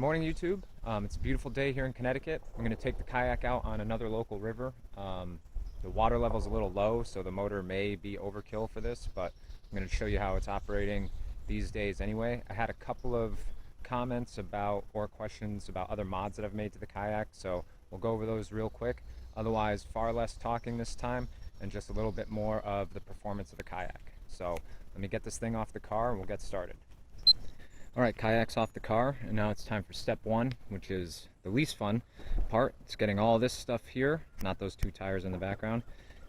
morning, YouTube. It's a beautiful day here in Connecticut. I'm going to take the kayak out on another local river. The water level is a little low, so the motor may be overkill for this, but I'm going to show you how it's operating these days anyway. I had a couple of comments about or questions about other mods that I've made to the kayak, so we'll go over those real quick. Otherwise, far less talking this time and just a little bit more of the performance of the kayak. So let me get this thing off the car and we'll get started. Alright, kayak's off the car, and now it's time for step one, which is the least fun part. It's getting all this stuff here, not those two tires in the background,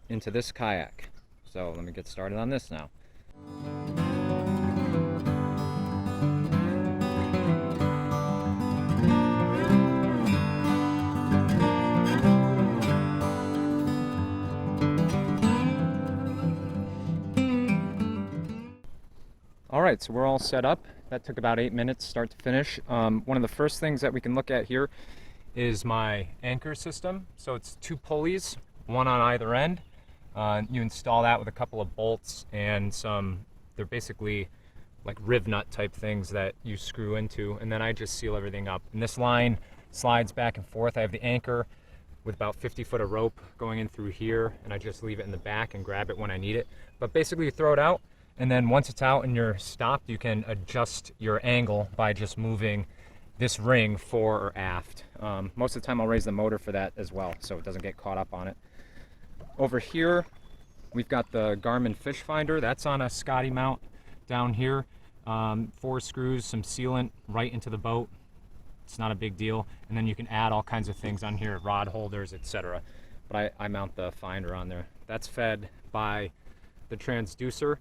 into this kayak. So let me get started on this now. Alright, so we're all set up. That took about 8 minutes start to finish. One of the first things that we can look at here is my anchor system. So it's two pulleys, one on either end. You install that with a couple of bolts and they're basically like riv nut type things that you screw into, and then I just seal everything up. And this line slides back and forth. I have the anchor with about 50 foot of rope going in through here, and I just leave it in the back and grab it when I need it. But basically you throw it out, and then once it's out and you're stopped, you can adjust your angle by just moving this ring fore or aft. Most of the time I'll raise the motor for that as well, so it doesn't get caught up on it. Over here, we've got the Garmin fish finder. That's on a Scotty mount down here. 4 screws, some sealant right into the boat. It's not a big deal. And then you can add all kinds of things on here, rod holders, etc. But I mount the finder on there. That's fed by the transducer,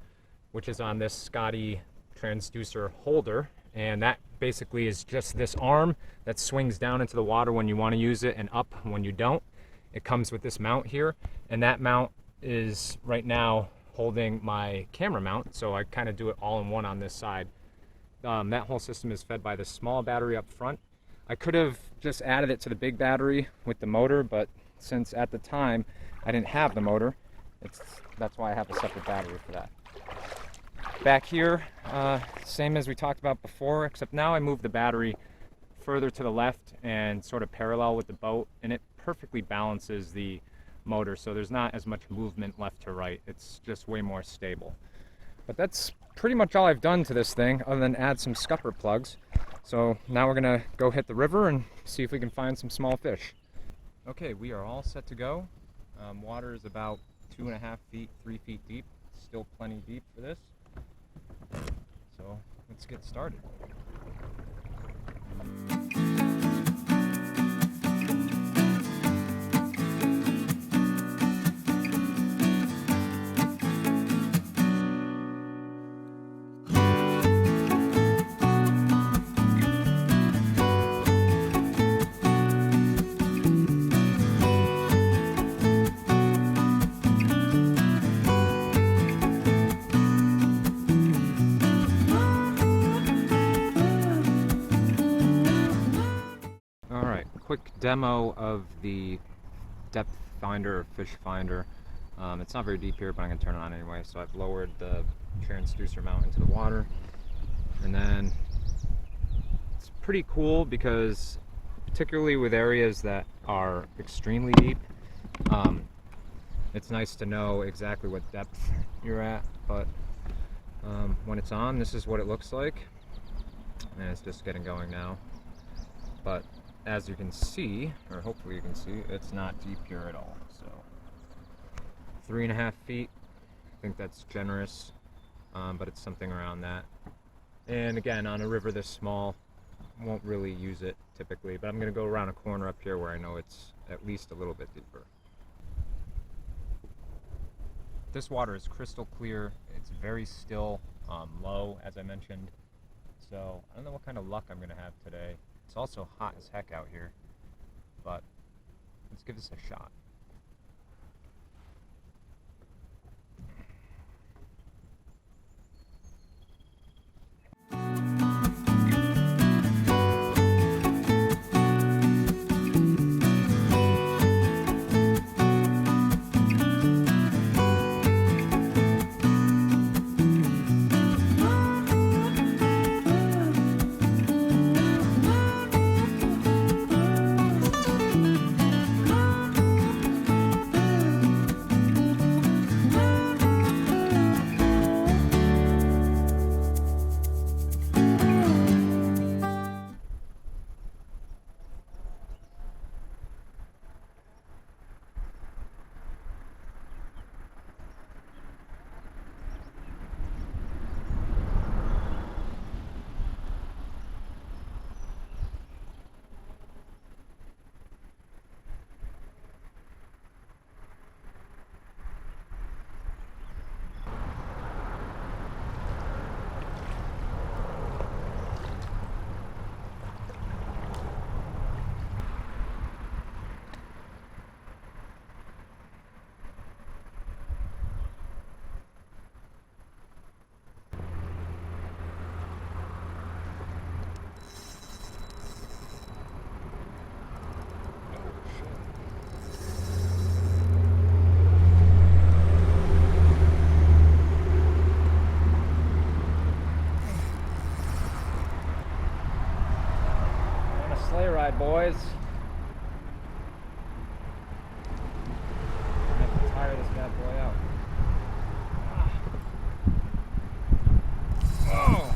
which is on this Scotty transducer holder, and that basically is just this arm that swings down into the water when you want to use it and up when you don't. It comes with this mount here, and that mount is right now holding my camera mount, so I kind of do it all in one on this side. That whole system is fed by this small battery up front. I could have just added it to the big battery with the motor, but since at the time I didn't have the motor, that's why I have a separate battery for that. Back here, same as we talked about before, except now I move the battery further to the left and sort of parallel with the boat, and it perfectly balances the motor, so there's not as much movement left to right. It's just way more stable. But that's pretty much all I've done to this thing, other than add some scupper plugs. So now we're gonna go hit the river and see if we can find some small fish. Okay, we are all set to go. Water is about 2.5 feet, 3 feet deep. Still plenty deep for this. So let's get started. Quick demo of the depth finder or fish finder. It's not very deep here, but I'm going to turn it on anyway. So I've lowered the transducer mount into the water, and then it's pretty cool because particularly with areas that are extremely deep, it's nice to know exactly what depth you're at. But when it's on, this is what it looks like, and it's just getting going now. But as you can see, or hopefully you can see, it's not deep here at all. So 3.5 feet, I think that's generous, but it's something around that. And again, on a river this small, won't really use it typically, but I'm going to go around a corner up here where I know it's at least a little bit deeper. This water is crystal clear. It's very still, low, as I mentioned. So I don't know what kind of luck I'm going to have today. It's also hot as heck out here, but let's give this a shot. sleigh ride, boys. I have to tire this bad boy out. Oh.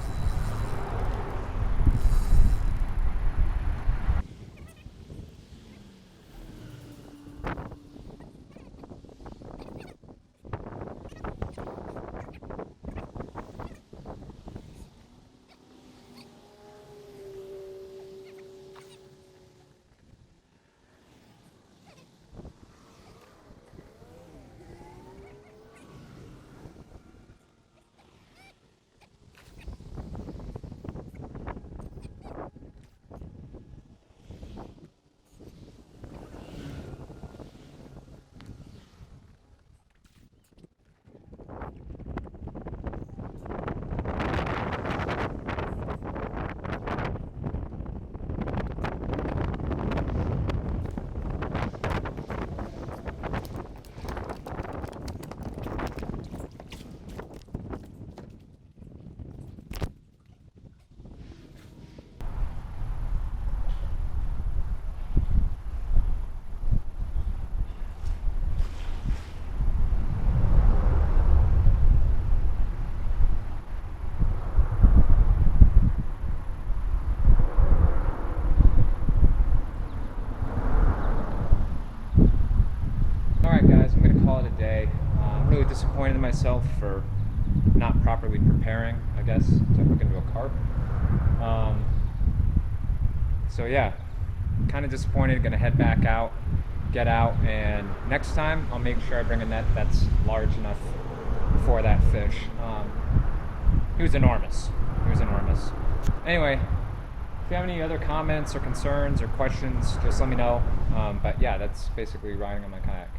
I'm really disappointed in myself for not properly preparing, I guess, to hook into a carp. So yeah, kind of disappointed. Gonna head back out, get out, and next time I'll make sure I bring a net that's large enough for that fish. He was enormous. He was enormous. Anyway, if you have any other comments or concerns or questions, just let me know. But yeah, that's basically riding on my kayak.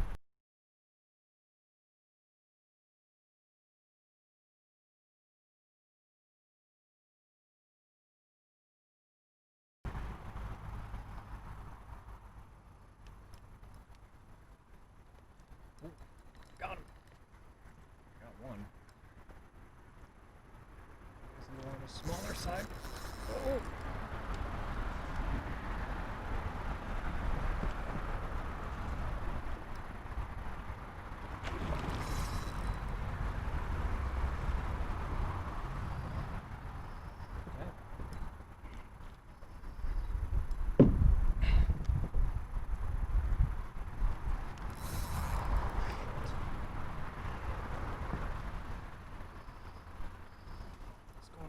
Got him. Got one. Is he on the smaller side? Oh.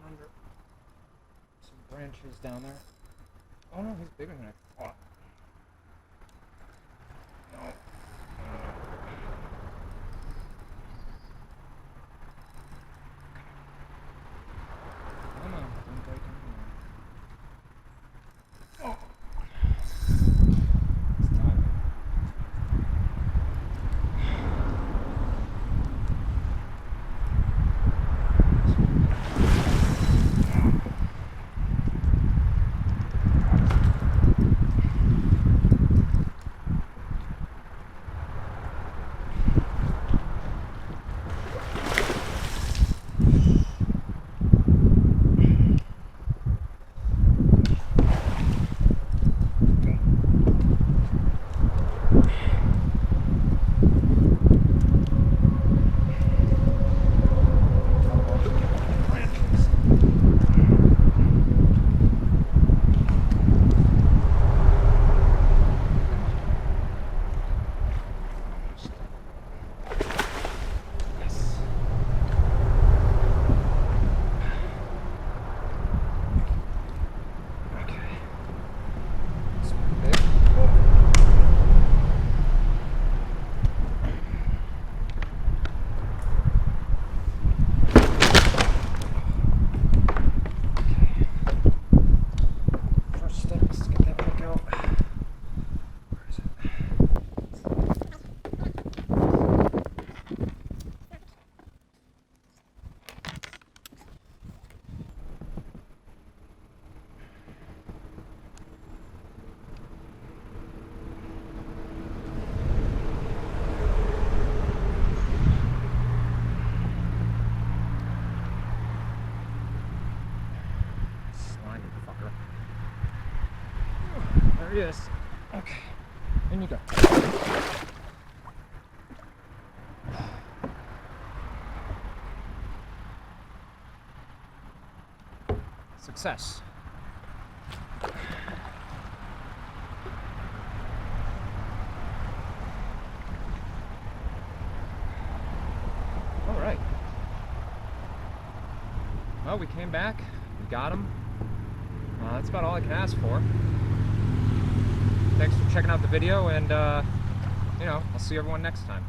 Under some branches down there. Oh no, he's bigger than I thought. No. Come on, don't break anything. Oh. It's time. There he is. Okay, in you go. Success. All right. Well, we came back, we got him. That's about all I can ask for. Thanks for checking out the video, and you know, I'll see everyone next time.